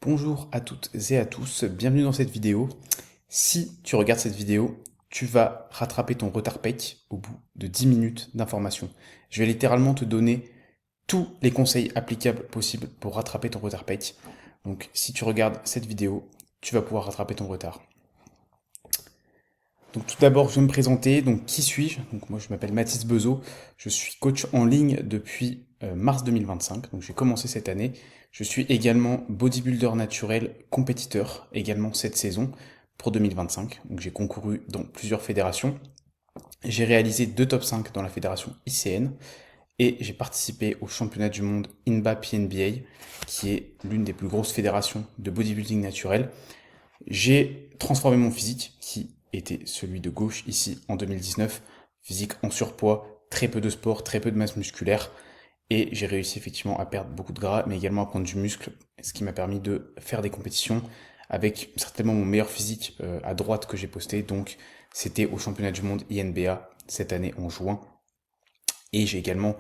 Bonjour à toutes et à tous, bienvenue dans cette vidéo. Si tu regardes cette vidéo, tu vas rattraper ton retard pec au bout de 10 minutes d'information. Je vais littéralement te donner tous les conseils applicables possibles pour rattraper ton retard pec. Donc si tu regardes cette vidéo, tu vas pouvoir rattraper ton retard. Donc tout d'abord, je vais me présenter. Donc qui suis-je? Donc moi je m'appelle Mathis Bezo. Je suis coach en ligne depuis mars 2025. Donc j'ai commencé cette année. Je suis également bodybuilder naturel compétiteur également cette saison pour 2025. Donc j'ai concouru dans plusieurs fédérations. J'ai réalisé 2 top 5 dans la fédération ICN et j'ai participé au championnat du monde INBA PNBA qui est l'une des plus grosses fédérations de bodybuilding naturel. J'ai transformé mon physique, qui était celui de gauche ici en 2019, physique en surpoids, très peu de sport, très peu de masse musculaire, et j'ai réussi effectivement à perdre beaucoup de gras, mais également à prendre du muscle, ce qui m'a permis de faire des compétitions avec certainement mon meilleur physique à droite que j'ai posté, donc c'était au championnat du monde INBA cette année en juin, et j'ai également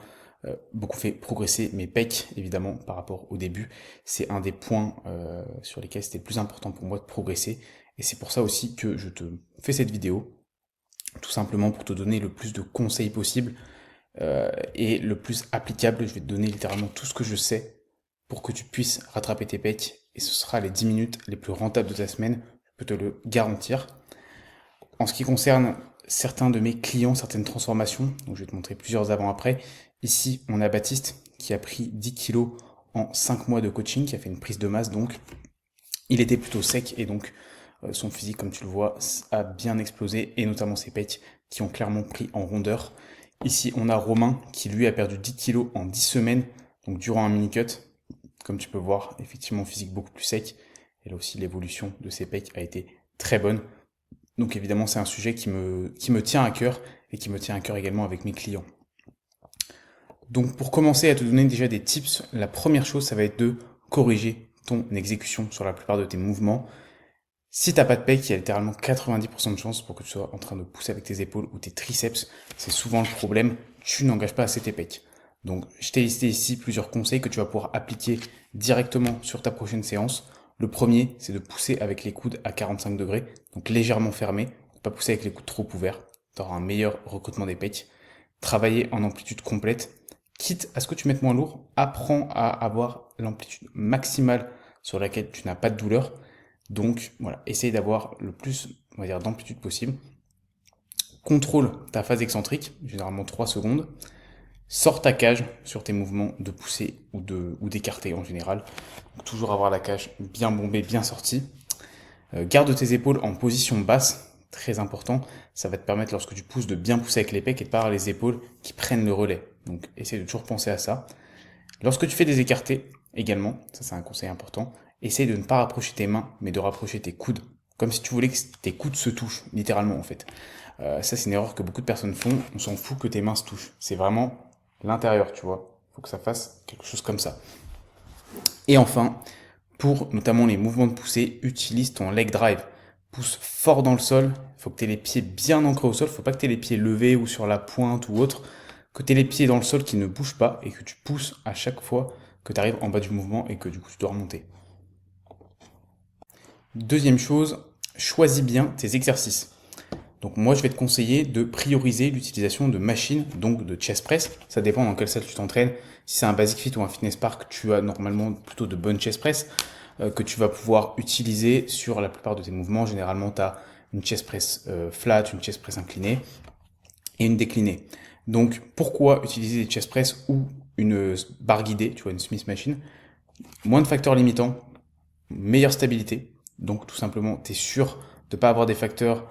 beaucoup fait progresser mes pecs, évidemment, par rapport au début. C'est un des points sur lesquels c'était le plus important pour moi de progresser. Et c'est pour ça aussi que je te fais cette vidéo, tout simplement pour te donner le plus de conseils possible et le plus applicable. Je vais te donner littéralement tout ce que je sais pour que tu puisses rattraper tes pecs. Et ce sera les 10 minutes les plus rentables de ta semaine, je peux te le garantir. En ce qui concerne certains de mes clients, certaines transformations, donc je vais te montrer plusieurs avant-après. Ici, on a Baptiste qui a pris 10 kilos en 5 mois de coaching, qui a fait une prise de masse donc. Il était plutôt sec et donc son physique, comme tu le vois, a bien explosé et notamment ses pecs qui ont clairement pris en rondeur. Ici, on a Romain qui lui a perdu 10 kilos en 10 semaines, donc durant un mini-cut. Comme tu peux voir, effectivement, physique beaucoup plus sec. Et là aussi, l'évolution de ses pecs a été très bonne. Donc évidemment, c'est un sujet qui me tient à cœur et qui me tient à cœur également avec mes clients. Donc pour commencer à te donner déjà des tips, la première chose, ça va être de corriger ton exécution sur la plupart de tes mouvements. Si t'as pas de pec, il y a littéralement 90% de chances pour que tu sois en train de pousser avec tes épaules ou tes triceps. C'est souvent le problème, tu n'engages pas assez tes pecs. Donc je t'ai listé ici plusieurs conseils que tu vas pouvoir appliquer directement sur ta prochaine séance. Le premier, c'est de pousser avec les coudes à 45 degrés, donc légèrement fermés, pas pousser avec les coudes trop ouverts. Tu auras un meilleur recrutement des pecs. Travailler en amplitude complète. Quitte à ce que tu mettes moins lourd, apprends à avoir l'amplitude maximale sur laquelle tu n'as pas de douleur. Donc voilà, essaye d'avoir le plus, on va dire, d'amplitude possible. Contrôle ta phase excentrique, généralement 3 secondes. Sors ta cage sur tes mouvements de poussée ou d'écarté en général. Donc, toujours avoir la cage bien bombée, bien sortie. Garde tes épaules en position basse, très important. Ça va te permettre lorsque tu pousses de bien pousser avec les pecs et de pas avoir les épaules qui prennent le relais. Donc essaye de toujours penser à ça. Lorsque tu fais des écartés, également, ça c'est un conseil important, essaye de ne pas rapprocher tes mains, mais de rapprocher tes coudes. Comme si tu voulais que tes coudes se touchent, littéralement en fait. Ça c'est une erreur que beaucoup de personnes font, on s'en fout que tes mains se touchent. C'est vraiment l'intérieur, tu vois. Il faut que ça fasse quelque chose comme ça. Et enfin, pour notamment les mouvements de poussée, utilise ton leg drive. Pousse fort dans le sol, il faut que tu aies les pieds bien ancrés au sol, il ne faut pas que tu aies les pieds levés ou sur la pointe ou autre, que tu aies les pieds dans le sol qui ne bougent pas et que tu pousses à chaque fois que tu arrives en bas du mouvement et que du coup tu dois remonter. Deuxième chose, choisis bien tes exercices. Donc moi je vais te conseiller de prioriser l'utilisation de machines, donc de chest press. Ça dépend dans quelle salle tu t'entraînes. Si c'est un Basic Fit ou un Fitness Park, tu as normalement plutôt de bonnes chest press que tu vas pouvoir utiliser sur la plupart de tes mouvements. Généralement, tu as une chest press flat, une chest press inclinée et une déclinée. Donc pourquoi utiliser des chest press ou une barre guidée, tu vois, une Smith Machine? Moins de facteurs limitants, meilleure stabilité. Donc tout simplement, tu es sûr de ne pas avoir des facteurs,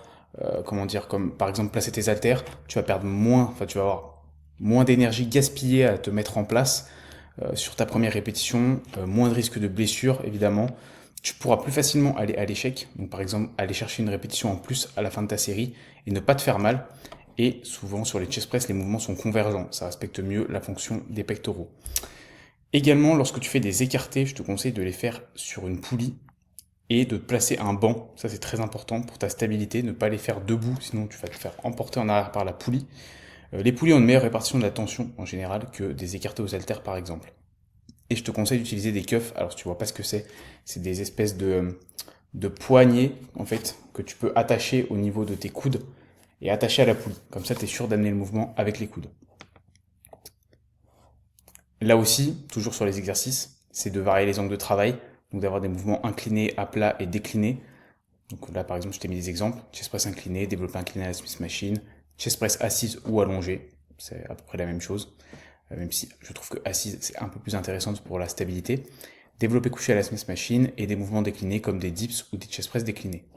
comment dire, comme par exemple placer tes haltères, tu vas perdre moins, enfin tu vas avoir moins d'énergie gaspillée à te mettre en place sur ta première répétition, moins de risque de blessure évidemment. Tu pourras plus facilement aller à l'échec, donc par exemple aller chercher une répétition en plus à la fin de ta série et ne pas te faire mal. Et souvent sur les chest press, les mouvements sont convergents, ça respecte mieux la fonction des pectoraux. Également, lorsque tu fais des écartés, je te conseille de les faire sur une poulie et de placer un banc. Ça, c'est très important pour ta stabilité. Ne pas les faire debout, sinon tu vas te faire emporter en arrière par la poulie. Les poulies ont une meilleure répartition de la tension en général que des écartés aux haltères, par exemple. et je te conseille d'utiliser des cuffs. Alors si tu vois pas ce que c'est des espèces de poignées en fait que tu peux attacher au niveau de tes coudes et attacher à la poulie. Comme ça, tu es sûr d'amener le mouvement avec les coudes. Là aussi, toujours sur les exercices, c'est de varier les angles de travail, donc d'avoir des mouvements inclinés, à plat et déclinés. Donc là, par exemple, je t'ai mis des exemples. Chest press incliné, développé incliné à la Smith Machine, chest press assise ou allongée. C'est à peu près la même chose, même si je trouve que assise, c'est un peu plus intéressant pour la stabilité. Développé couché à la Smith Machine et des mouvements déclinés comme des dips ou des chest press déclinés.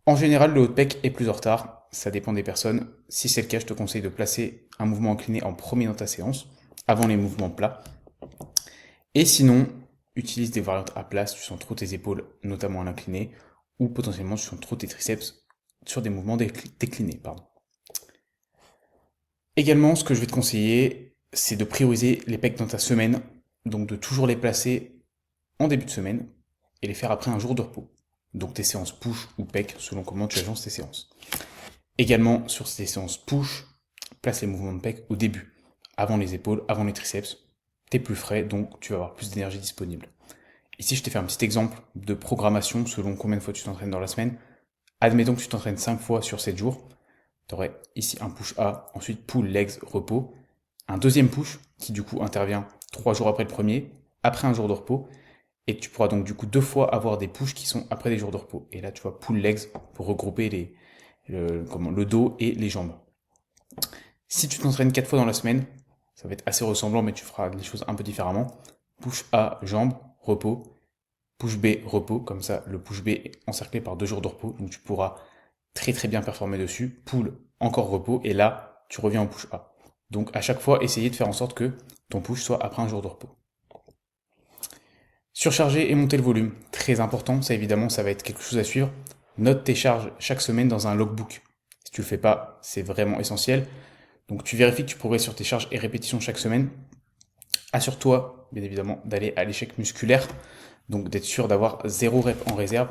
En général, le haut de pec est plus en retard. Ça dépend des personnes. Si c'est le cas, je te conseille de placer un mouvement incliné en premier dans ta séance, avant les mouvements plats. Et sinon, utilise des variantes à plat si tu sens trop tes épaules, notamment à l'incliné, ou potentiellement si tu sens trop tes triceps sur des mouvements déclinés. Également, ce que je vais te conseiller, c'est de prioriser les pecs dans ta semaine, donc de toujours les placer en début de semaine et les faire après un jour de repos. Donc tes séances push ou pec, selon comment tu agences tes séances. Également, sur tes séances push, place les mouvements de pec au début, avant les épaules, avant les triceps. T'es plus frais, donc tu vas avoir plus d'énergie disponible. Ici, je t'ai fait un petit exemple de programmation selon combien de fois tu t'entraînes dans la semaine. Admettons que tu t'entraînes 5 fois sur 7 jours. Tu aurais ici un push A, ensuite pull, legs, repos. Un deuxième push qui du coup intervient 3 jours après le premier, après un jour de repos. Et tu pourras donc du coup 2 fois avoir des pushs qui sont après des jours de repos. Et là, tu vois, pull, legs pour regrouper le dos et les jambes. Si tu t'entraînes 4 fois dans la semaine, ça va être assez ressemblant, mais tu feras les choses un peu différemment. Push A, jambes, repos. Push B, repos. Comme ça, le push B est encerclé par 2 jours de repos. Donc tu pourras très très bien performer dessus. Pull, encore repos. Et là, tu reviens au push A. Donc à chaque fois, essayez de faire en sorte que ton push soit après un jour de repos. Surcharger et monter le volume. Très important. Ça évidemment, ça va être quelque chose à suivre. Note tes charges chaque semaine dans un logbook. Si tu le fais pas, c'est vraiment essentiel. Donc tu vérifies que tu progresses sur tes charges et répétitions chaque semaine. Assure-toi, bien évidemment, d'aller à l'échec musculaire, donc d'être sûr d'avoir 0 rep en réserve.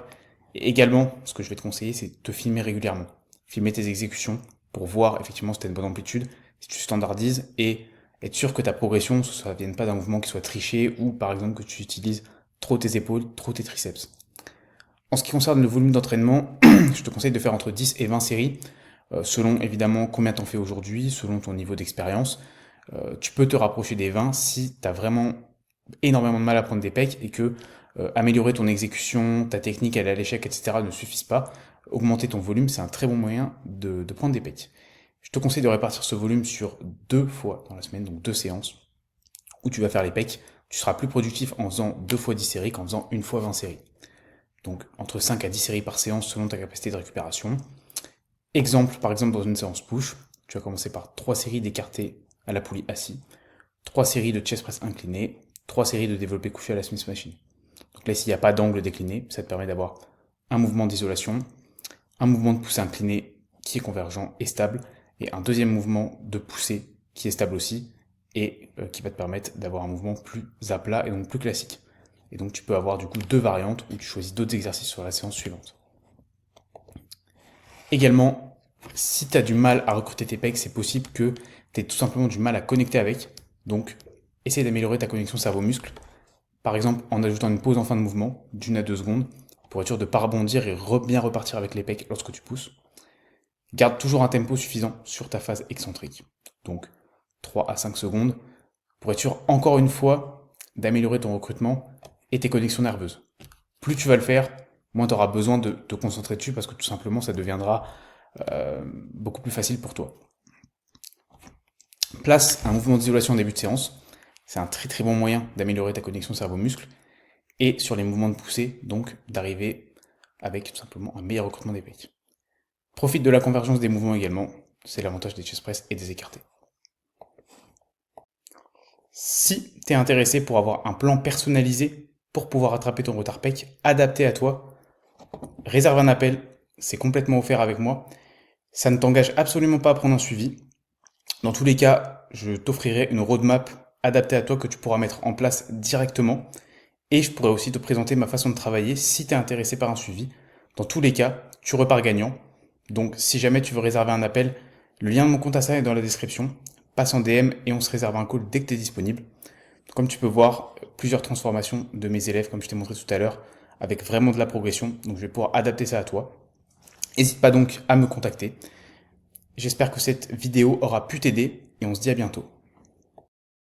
Et également, ce que je vais te conseiller, c'est de te filmer régulièrement. Filmer tes exécutions pour voir effectivement si tu as une bonne amplitude, si tu standardises et être sûr que ta progression, ça ne vienne pas d'un mouvement qui soit triché ou par exemple que tu utilises trop tes épaules, trop tes triceps. En ce qui concerne le volume d'entraînement, je te conseille de faire entre 10 et 20 séries, selon évidemment combien t'en fais aujourd'hui, selon ton niveau d'expérience. Tu peux te rapprocher des 20 si tu as vraiment énormément de mal à prendre des pecs et que améliorer ton exécution, ta technique, aller à l'échec, etc. ne suffisent pas. Augmenter ton volume, c'est un très bon moyen de prendre des pecs. Je te conseille de répartir ce volume sur 2 fois dans la semaine, donc 2 séances, où tu vas faire les pecs. Tu seras plus productif en faisant 2 fois 10 séries qu'en faisant 1 fois 20 séries. Donc entre 5 à 10 séries par séance selon ta capacité de récupération. Exemple, par exemple, dans une séance push, tu vas commencer par 3 séries d'écartés à la poulie assis, 3 séries de chest press incliné, 3 séries de développé couché à la Smith Machine. Donc là, s'il n'y a pas d'angle décliné, ça te permet d'avoir un mouvement d'isolation, un mouvement de poussée incliné qui est convergent et stable, et un deuxième mouvement de poussée qui est stable aussi, et qui va te permettre d'avoir un mouvement plus à plat et donc plus classique. Et donc tu peux avoir du coup 2 variantes où tu choisis d'autres exercices sur la séance suivante. Également, si tu as du mal à recruter tes pecs, c'est possible que tu aies tout simplement du mal à connecter avec. Donc, essaye d'améliorer ta connexion cerveau-muscle. Par exemple, en ajoutant une pause en fin de mouvement, d'1 à 2 secondes, pour être sûr de ne pas rebondir et bien repartir avec les pecs lorsque tu pousses. Garde toujours un tempo suffisant sur ta phase excentrique. Donc, 3 à 5 secondes, pour être sûr, encore une fois, d'améliorer ton recrutement et tes connexions nerveuses. Plus tu vas le faire, moins tu auras besoin de te concentrer dessus parce que tout simplement ça deviendra beaucoup plus facile pour toi. Place un mouvement d'isolation en début de séance. C'est un très très bon moyen d'améliorer ta connexion cerveau-muscle. Et sur les mouvements de poussée, donc d'arriver avec tout simplement un meilleur recrutement des pecs. Profite de la convergence des mouvements également. C'est l'avantage des chest press et des écartés. Si tu es intéressé pour avoir un plan personnalisé pour pouvoir rattraper ton retard pec adapté à toi, réserve un appel, c'est complètement offert avec moi. Ça ne t'engage absolument pas à prendre un suivi. Dans tous les cas, je t'offrirai une roadmap adaptée à toi que tu pourras mettre en place directement. Et je pourrais aussi te présenter ma façon de travailler si tu es intéressé par un suivi. Dans tous les cas, tu repars gagnant. Donc si jamais tu veux réserver un appel, le lien de mon compte Insta est dans la description. Passe en DM et on se réserve un call dès que tu es disponible. Comme tu peux voir, plusieurs transformations de mes élèves, comme je t'ai montré tout à l'heure, avec vraiment de la progression. Donc je vais pouvoir adapter ça à toi. N'hésite pas donc à me contacter. J'espère que cette vidéo aura pu t'aider et on se dit à bientôt.